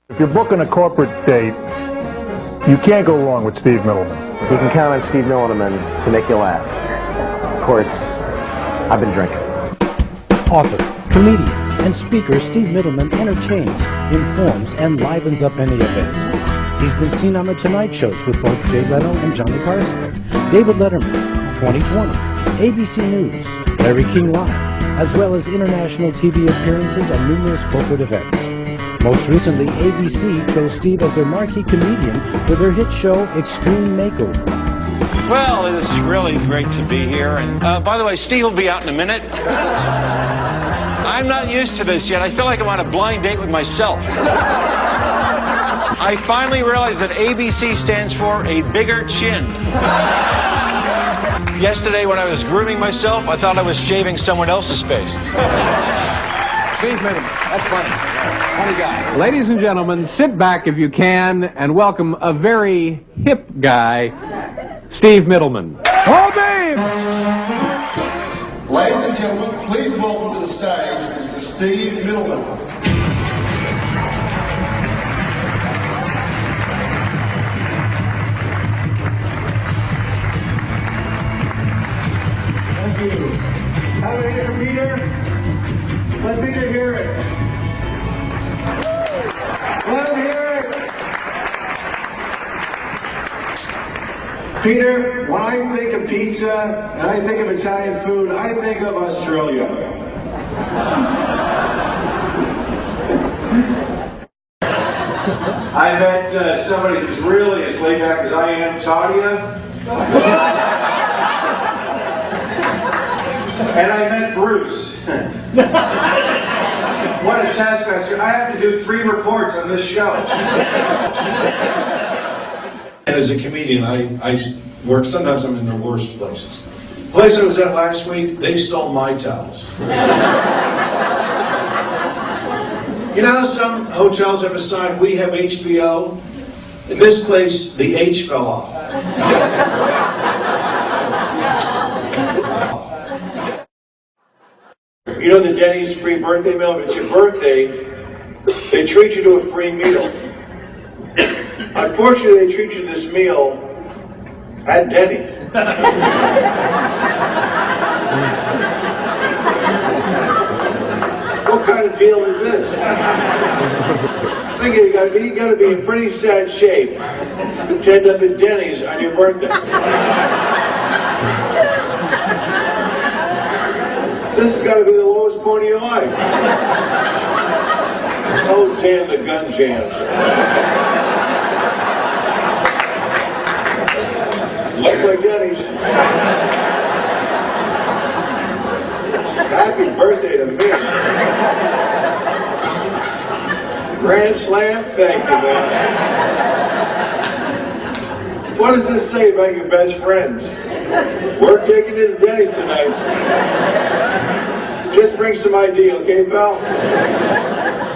If you're booking a corporate date, you can't go wrong with Steve Mittleman. You can count on Steve Mittleman to make you laugh. Of course, I've been drinking. Author, comedian, and speaker Steve Mittleman entertains, informs, and livens up any event. He's been seen on The Tonight Shows with both Jay Leno and Johnny Carson, David Letterman, 2020, ABC News, Larry King Live, as well as international TV appearances and numerous corporate events. Most recently, ABC chose Steve as their marquee comedian for their hit show Extreme Makeover. Well, it is really great to be here. And by the way, Steve will be out in a minute. I'm not used to this yet. I feel like I'm on a blind date with myself. I finally realized that ABC stands for a bigger chin. Yesterday, when I was grooming myself, I thought I was shaving someone else's face. Steve Mittleman, that's funny. Funny guy. Ladies and gentlemen, sit back if you can and welcome a very hip guy, Steve Mittleman. Oh, babe! Ladies and gentlemen, please welcome to the stage Mr. Steve Mittleman. Thank you. Have it here, Peter. Let Peter hear it. Let him hear it. Peter, when I think of pizza and I think of Italian food, I think of Australia. I met somebody who's really as laid back as I am, Tadia. And I met Bruce. What a taskmaster. I have to do 3 reports on this show. And as a comedian, I work, sometimes I'm in the worst places. The place I was at last week, they stole my towels. You know how some hotels have a sign, "We have HBO"? In this place, the H fell off. You know the Denny's free birthday meal? If it's your birthday, they treat you to a free meal. Unfortunately, they treat you to this meal at Denny's. What kind of deal is this? I think you got to be in pretty sad shape to end up at Denny's on your birthday. This has got to be the lowest point of your life. Oh, damn the gun jams. Looks like Denny's. Happy birthday to me. Grand slam, thank you, man. What does this say about your best friends? We're taking it to Denny's tonight. Just bring some ID, okay, pal?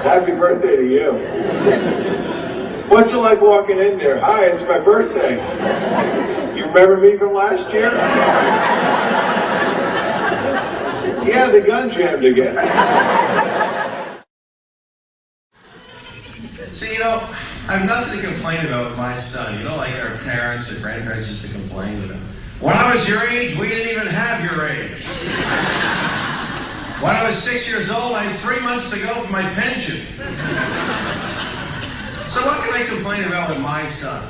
Happy birthday to you. What's it like walking in there? Hi, it's my birthday. You remember me from last year? Yeah, the gun jammed again. See, you know, I have nothing to complain about with my son. You know, like our parents or grandparents used to complain, you know. When I was your age, we didn't even have your age. When I was 6 years old, I had 3 months to go for my pension. So what can I complain about with my son?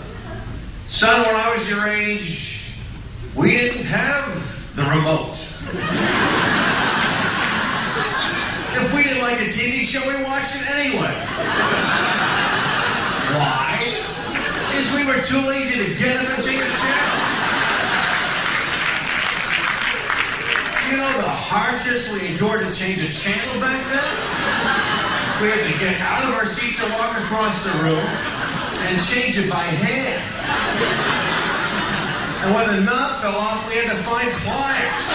Son, when I was your age, we didn't have the remote. If we didn't like a TV show, we watched it anyway. Why? Because we were too lazy to get up and change the channel. Do you know the hardships we endured to change a channel back then? We had to get out of our seats and walk across the room and change it by hand. And when the knob fell off, we had to find pliers.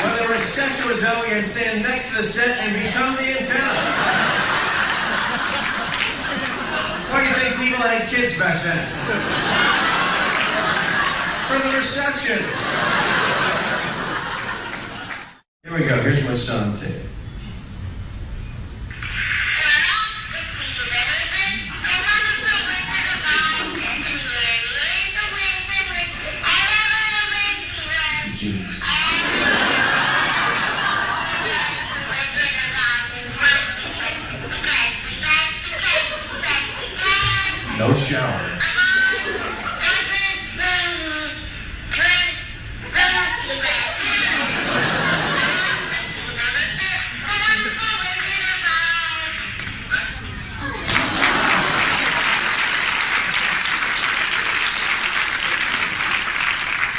When the reception was out, we had to stand next to the set and become the antenna. Why do you think people had kids back then? For the reception. Here we go. Here's my son on tape. He's a genius. No shower.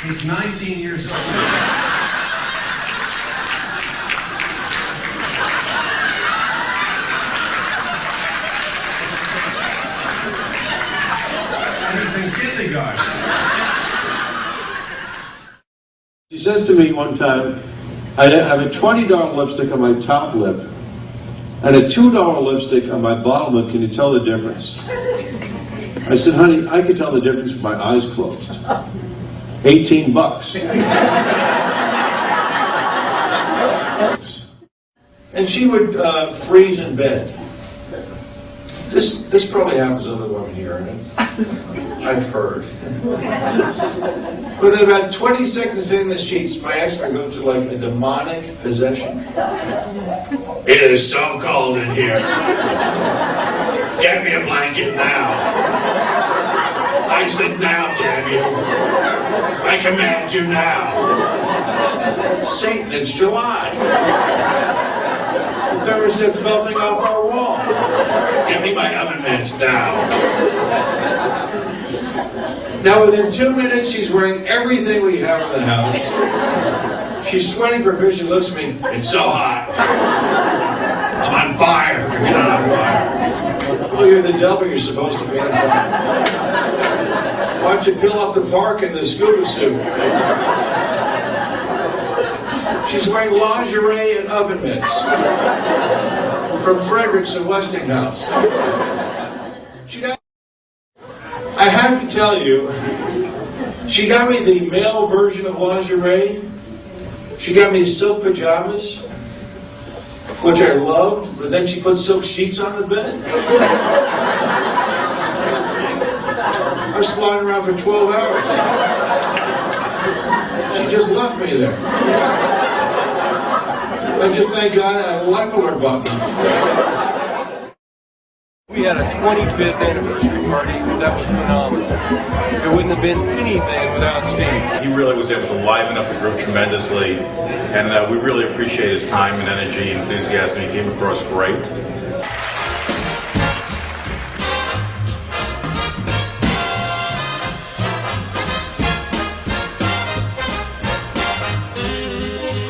He's 19 years old. And he's in kindergarten. She says to me one time, I have a $20 lipstick on my top lip and a $2 lipstick on my bottom lip. Can you tell the difference? I said, honey, I can tell the difference with my eyes closed. $18. And she would freeze in bed. This probably happens to other women here, right? I've heard. Within about 20 seconds of hitting the sheets, my ex would go through like a demonic possession. It is so cold in here. Get me a blanket now. I said now, damn you. I command you now. Satan, it's July. The thermostat's melting off our wall. Give me my oven mitts now. Now within 2 minutes, she's wearing everything we have in the house. She's sweating profusely, looks at me, it's so hot. I'm on fire. You're not on fire. Oh, you're the devil, you're supposed to be on fire. Why don't you peel off the bark in the scuba suit? She's wearing lingerie and oven mitts from Fredericks and Westinghouse. I have to tell you, she got me the male version of lingerie. She got me silk pajamas, which I loved, but then she put silk sheets on the bed. I was lying around for 12 hours. She just left me there. I just thank God I had a life alert button. We had a 25th anniversary party that was phenomenal. It wouldn't have been anything without Steve. He really was able to liven up the group tremendously, and we really appreciate his time and energy and enthusiasm. He came across great.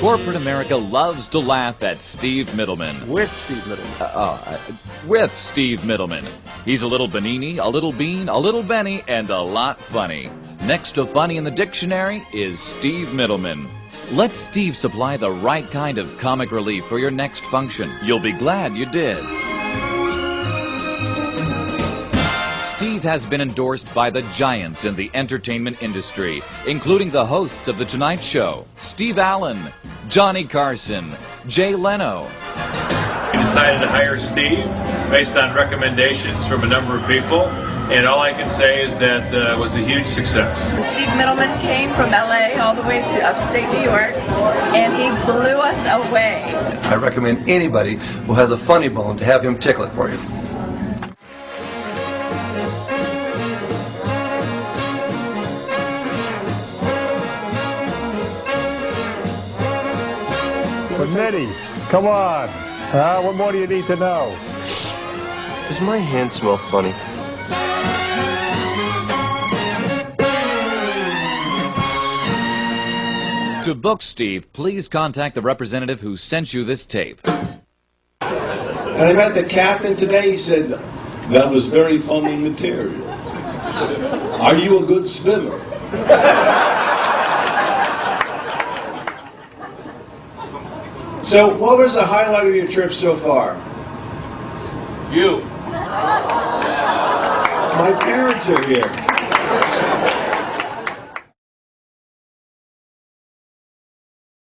Corporate America loves to laugh at Steve Mittleman. With Steve Mittleman. With Steve Mittleman. He's a little Benini, a little Bean, a little Benny, and a lot funny. Next to funny in the dictionary is Steve Mittleman. Let Steve supply the right kind of comic relief for your next function. You'll be glad you did. Steve has been endorsed by the giants in the entertainment industry, including the hosts of The Tonight Show, Steve Allen, Johnny Carson, Jay Leno. We decided to hire Steve based on recommendations from a number of people, and all I can say is that it was a huge success. Steve Mittleman came from LA all the way to upstate New York, and he blew us away. I recommend anybody who has a funny bone to have him tickle it for you. But Mitty, come on. What more do you need to know? Does my hand smell funny? To book Steve, please contact the representative who sent you this tape. When I met the captain today, he said, that was very funny material. Are you a good swimmer? So, what was the highlight of your trip so far? You. My parents are here.